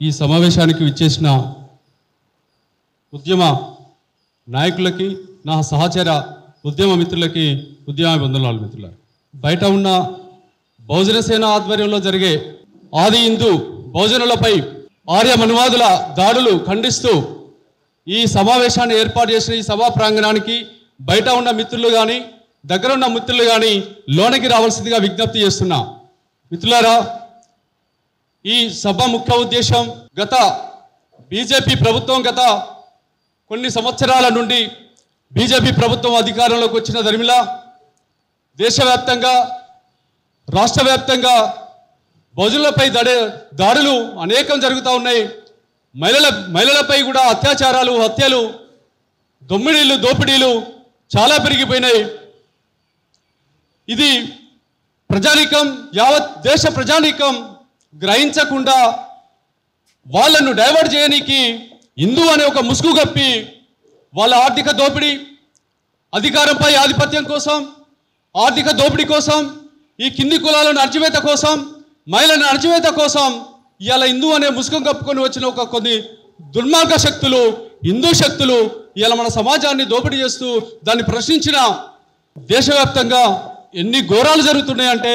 ఈ సమావేశానికి విచ్చేసిన ఉద్యమ నాయకులకి, నా సహచర ఉద్యమ మిత్రులకి ఉద్యమాభివందనాలు మిత్రులారా. బయట ఉన్న బహుజన సేన ఆధ్వర్యంలో జరిగే ఆది హిందూ బహుజనులపై ఆర్య మనువాదుల దాడులు ఖండిస్తూ ఈ సమావేశాన్ని ఏర్పాటు చేసిన ఈ సభా ప్రాంగణానికి బయట ఉన్న మిత్రులు కానీ దగ్గర ఉన్న మిత్రులు కానీ లోనికి రావాల్సిందిగా విజ్ఞప్తి చేస్తున్నా. మిత్రులారా, ఈ సభ ముఖ్య ఉద్దేశం గత బీజేపీ ప్రభుత్వం గత కొన్ని సంవత్సరాల నుండి బీజేపీ ప్రభుత్వం అధికారంలోకి వచ్చిన దరిమిలా దేశవ్యాప్తంగా రాష్ట్ర వ్యాప్తంగా బహుజనులపై దాడులు అనేకం జరుగుతూ ఉన్నాయి. మహిళలపై కూడా అత్యాచారాలు, హత్యలు, దోపిడీలు చాలా పెరిగిపోయినాయి. ఇది ప్రజానీకం, యావత్ దేశ ప్రజానీకం గ్రహించకుండా వాళ్ళను డైవర్ట్ చేయడానికి హిందూ అనే ఒక ముసుగు కప్పి వాళ్ళ ఆర్థిక దోపిడీ, అధికారంపై ఆధిపత్యం కోసం, ఆర్థిక దోపిడీ కోసం, ఈ కింది కులాలను అణచివేత కోసం, మహిళలను అణచివేత కోసం ఇవాళ హిందూ అనే ముసుగం కప్పుకొని వచ్చిన ఒక కొన్ని దుర్మార్గ శక్తులు, హిందూ శక్తులు ఇవాళ మన సమాజాన్ని దోపిడీ చేస్తూ దాన్ని ప్రశ్నించిన దేశవ్యాప్తంగా ఎన్ని ఘోరాలు జరుగుతున్నాయంటే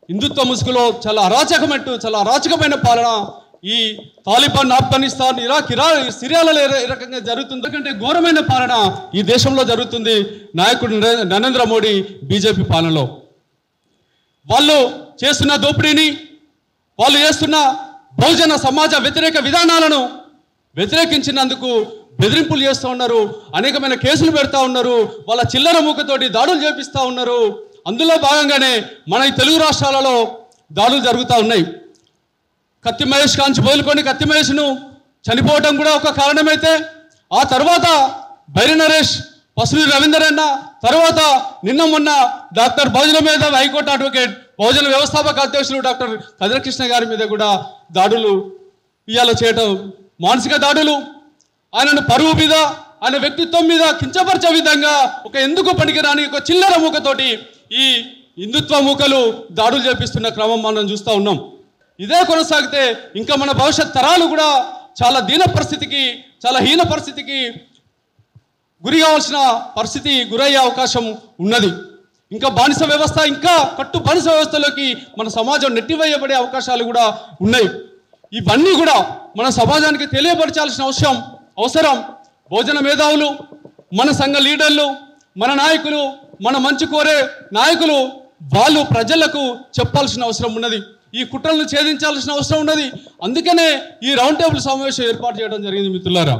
హిందుత్వ ముసుగులో చాలా అరాచకమైన పాలన ఈ తాలిబాన్, ఆఫ్ఘనిస్తాన్, ఇరాక్, సిరియాలలో ఏ రకంగా జరుగుతుంది. ఎందుకంటే ఘోరమైన పాలన ఈ దేశంలో జరుగుతుంది నాయకుడు నరేంద్ర మోడీ బీజేపీ పాలనలో. వాళ్ళు చేస్తున్న దోపిడీని, వాళ్ళు చేస్తున్న బహుజన సమాజ వ్యతిరేక విధానాలను వ్యతిరేకించినందుకు బెదిరింపులు చేస్తూ ఉన్నారు, అనేకమైన కేసులు పెడతా ఉన్నారు, వాళ్ళ చిల్లర మూకతోటి దాడులు చేపిస్తూ ఉన్నారు. అందులో భాగంగానే మన ఈ తెలుగు రాష్ట్రాలలో దాడులు జరుగుతూ ఉన్నాయి. కత్తి మహేష్ కాంచి బోలుకొని కత్తి మహేష్ను చనిపోవటం కూడా ఒక కారణమైతే, ఆ తర్వాత బైరి నరేష్, పసుని రవీందర్ అన్న, తర్వాత నిన్న మొన్న డాక్టర్ బహుజన మేధావి హైకోర్టు అడ్వకేట్, బహుజన వ్యవస్థాపక అధ్యక్షులు డాక్టర్ కదిరకృష్ణ గారి మీద కూడా దాడులు ఇవాళ చేయటం, మానసిక దాడులు, ఆయనను పరువు మీద, ఆయన వ్యక్తిత్వం మీద కించపరిచే విధంగా ఒక ఎందుకు పనికిరాని ఒక చిల్లర మూకతోటి ఈ హిందుత్వ మూకలు దాడులు చేపిస్తున్న క్రమం మనం చూస్తూ ఉన్నాం. ఇదే కొనసాగితే ఇంకా మన భవిష్యత్ తరాలు కూడా చాలా దీన పరిస్థితికి, చాలా హీన పరిస్థితికి గురి కావాల్సిన పరిస్థితి గురయ్యే అవకాశం ఉన్నది. ఇంకా బానిస వ్యవస్థ, ఇంకా కట్టు బానిస వ్యవస్థలోకి మన సమాజం నెట్టివేయబడే అవకాశాలు కూడా ఉన్నాయి. ఇవన్నీ కూడా మన సమాజానికి తెలియపరచాల్సిన అవసరం బహుజన మేధావులు, మన సంఘ లీడర్లు, మన నాయకులు, మన మంచి కోరే నాయకులు వాళ్ళు ప్రజలకు చెప్పాల్సిన అవసరం ఉన్నది. ఈ కుట్రలను ఛేదించాల్సిన అవసరం ఉన్నది. అందుకనే ఈ రౌండ్ టేబుల్ సమావేశం ఏర్పాటు చేయడం జరిగింది మిత్రులారా.